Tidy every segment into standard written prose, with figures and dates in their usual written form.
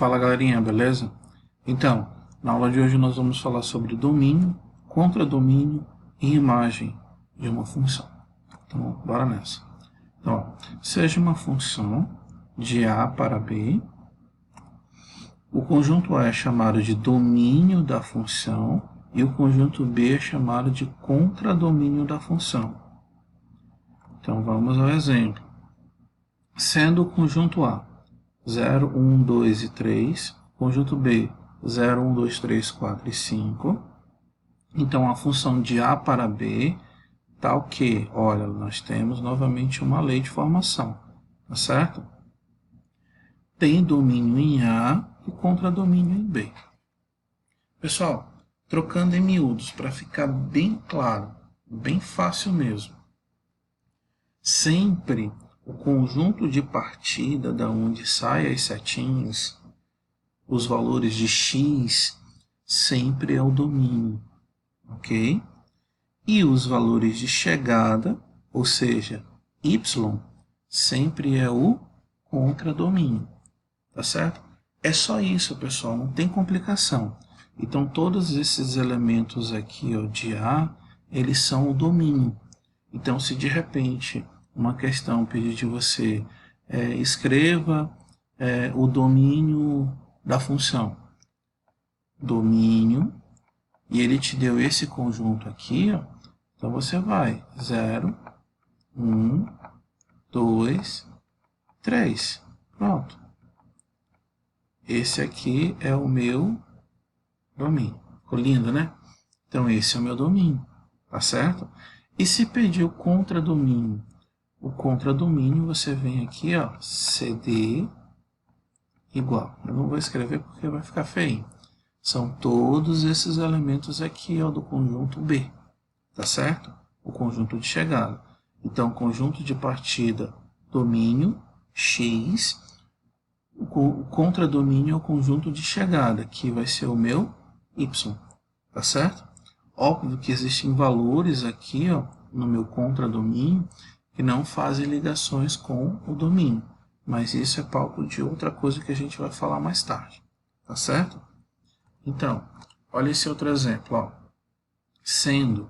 Fala galerinha, beleza? Então, na aula de hoje nós vamos falar sobre domínio, contradomínio e imagem de uma função. Então, bora nessa. Então, seja uma função de A para B, o conjunto A é chamado de domínio da função e o conjunto B é chamado de contradomínio da função. Então, vamos ao exemplo. Sendo o conjunto A 0, 1, 2 e 3, conjunto B 0, 1, 2, 3, 4 e 5. Então, a função de A para B tal que, olha, nós temos novamente uma lei de formação, tá certo? Tem domínio em A e contradomínio em B. Pessoal, trocando em miúdos para ficar bem claro, bem fácil mesmo. Sempre o conjunto de partida da onde saem as setinhas, os valores de x, sempre é o domínio, ok? E os valores de chegada, ou seja, y, sempre é o contradomínio, tá certo? É só isso, pessoal, não tem complicação. Então, todos esses elementos aqui ó, de A, eles são o domínio. Então, se de repente uma questão pedir de você escreva o domínio da função. Domínio, e ele te deu esse conjunto aqui, ó, então você vai 0, 1, 2, 3. Pronto. Esse aqui é o meu domínio. Ficou lindo, né? Então, esse é o meu domínio, tá certo? E se pedir o contradomínio? O contradomínio, você vem aqui, ó, CD igual. Eu não vou escrever porque vai ficar feio. São todos esses elementos aqui, ó, do conjunto B, tá certo? O conjunto de chegada. Então, conjunto de partida, domínio, X. O contradomínio é o conjunto de chegada, que vai ser o meu Y, tá certo? Óbvio que existem valores aqui, ó, no meu contradomínio, que não fazem ligações com o domínio. Mas isso é palco de outra coisa que a gente vai falar mais tarde. Tá certo? Então, olha esse outro exemplo. Ó. Sendo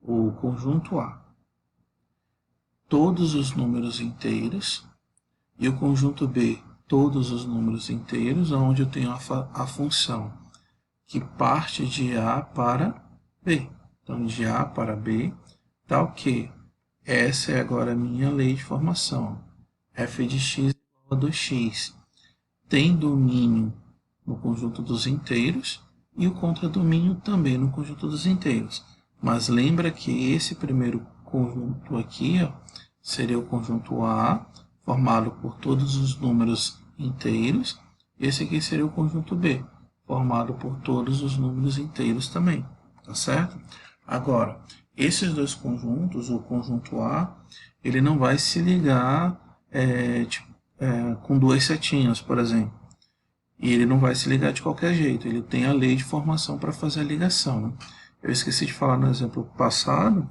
o conjunto A todos os números inteiros e o conjunto B todos os números inteiros, onde eu tenho a função que parte de A para B. Então, de A para B, tal que essa é agora a minha lei de formação. F de x igual a 2x. Tem domínio no conjunto dos inteiros e o contradomínio também no conjunto dos inteiros. Mas lembra que esse primeiro conjunto aqui ó, seria o conjunto A, formado por todos os números inteiros. Esse aqui seria o conjunto B, formado por todos os números inteiros também. Tá certo? Agora, esses dois conjuntos, o conjunto A, ele não vai se ligar com duas setinhas, por exemplo. E ele não vai se ligar de qualquer jeito, ele tem a lei de formação para fazer a ligação. Né? Eu esqueci de falar no exemplo passado,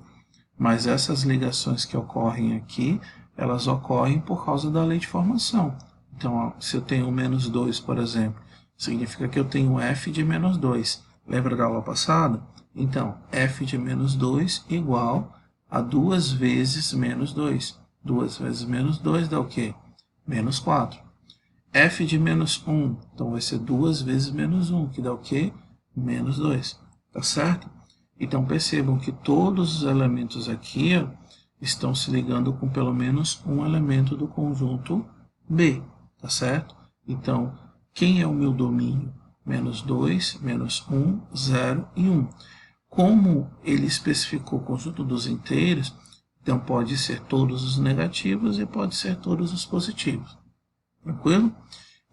mas essas ligações que ocorrem aqui, elas ocorrem por causa da lei de formação. Então, ó, se eu tenho menos 2, por exemplo, significa que eu tenho f de menos 2. Lembra da aula passada? Então, f de menos 2 igual a 2 vezes menos 2. 2 vezes menos 2 dá o quê? Menos 4. F de menos 1, então vai ser 2 vezes menos 1, que dá o quê? Menos 2. Tá certo? Então, percebam que todos os elementos aqui ó, estão se ligando com pelo menos um elemento do conjunto B. Tá certo? Então, quem é o meu domínio? Menos 2, menos 1, 0 e 1. Como ele especificou o conjunto dos inteiros, então pode ser todos os negativos e pode ser todos os positivos. Tranquilo?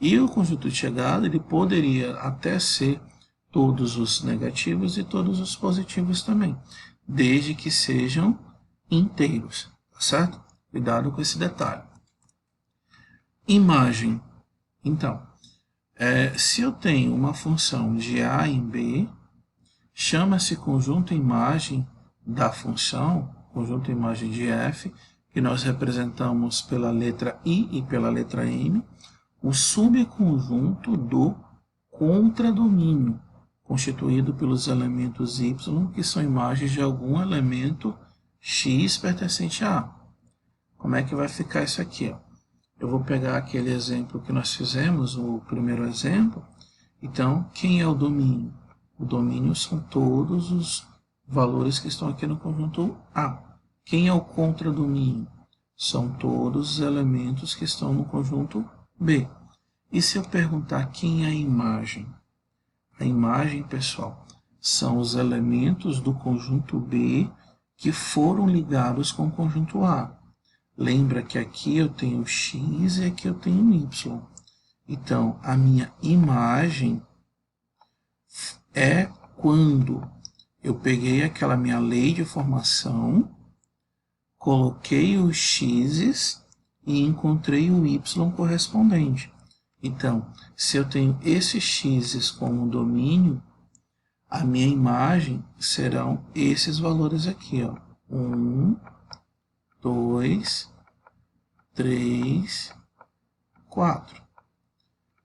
E o conjunto de chegada, ele poderia até ser todos os negativos e todos os positivos também, desde que sejam inteiros. Tá certo? Cuidado com esse detalhe. Imagem. Então, se eu tenho uma função de A em B, chama-se conjunto imagem da função, conjunto imagem de f, que nós representamos pela letra I e pela letra M. o subconjunto do contradomínio, constituído pelos elementos y, que são imagens de algum elemento x pertencente a A. Como é que vai ficar isso aqui? Ó? Eu vou pegar aquele exemplo que nós fizemos, o primeiro exemplo. Então, quem é o domínio? O domínio são todos os valores que estão aqui no conjunto A. Quem é o contradomínio? São todos os elementos que estão no conjunto B. E se eu perguntar quem é a imagem? A imagem, pessoal, são os elementos do conjunto B que foram ligados com o conjunto A. Lembra que aqui eu tenho x e aqui eu tenho y. Então, a minha imagem é quando eu peguei aquela minha lei de formação, coloquei os x's e encontrei o y correspondente. Então, se eu tenho esses x's como domínio, a minha imagem serão esses valores aqui, ó. 1, 2, 3, 4.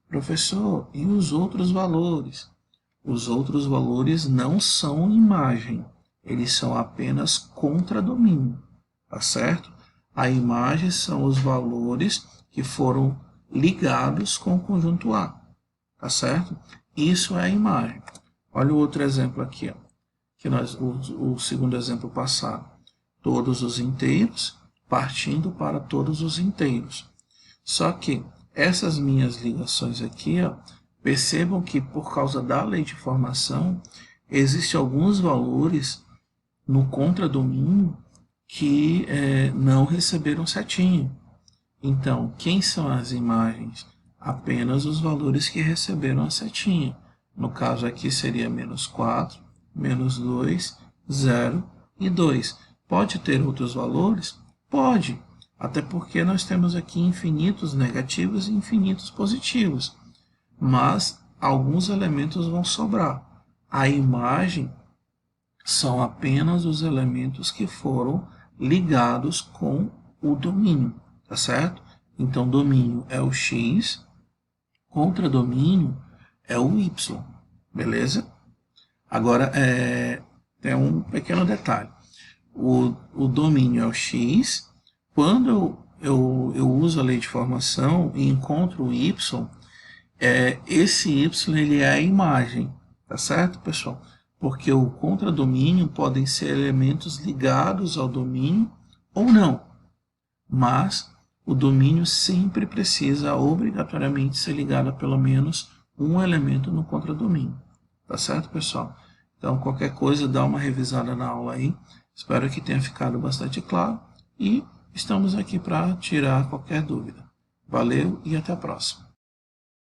Professor, e os outros valores? Os outros valores não são imagem, eles são apenas contradomínio, tá certo? A imagem são os valores que foram ligados com o conjunto A, tá certo? Isso é a imagem. Olha o outro exemplo aqui, ó, que o segundo exemplo passado. Todos os inteiros partindo para todos os inteiros. Só que essas minhas ligações aqui, ó, percebam que por causa da lei de formação, existem alguns valores no contradomínio que não receberam setinha. Então, quem são as imagens? Apenas os valores que receberam a setinha. No caso aqui seria menos 4, menos 2, 0 e 2. Pode ter outros valores? Pode, até porque nós temos aqui infinitos negativos e infinitos positivos. Mas alguns elementos vão sobrar. A imagem são apenas os elementos que foram ligados com o domínio, tá certo? Então, domínio é o x, contradomínio é o y, beleza? Agora, tem um pequeno detalhe. O domínio é o x. Quando eu uso a lei de formação e encontro o y, esse y ele é a imagem, tá certo, pessoal? Porque o contradomínio podem ser elementos ligados ao domínio ou não, mas o domínio sempre precisa obrigatoriamente ser ligado a pelo menos um elemento no contradomínio, tá certo, pessoal? Então, qualquer coisa, dá uma revisada na aula aí. Espero que tenha ficado bastante claro e estamos aqui para tirar qualquer dúvida. Valeu e até a próxima.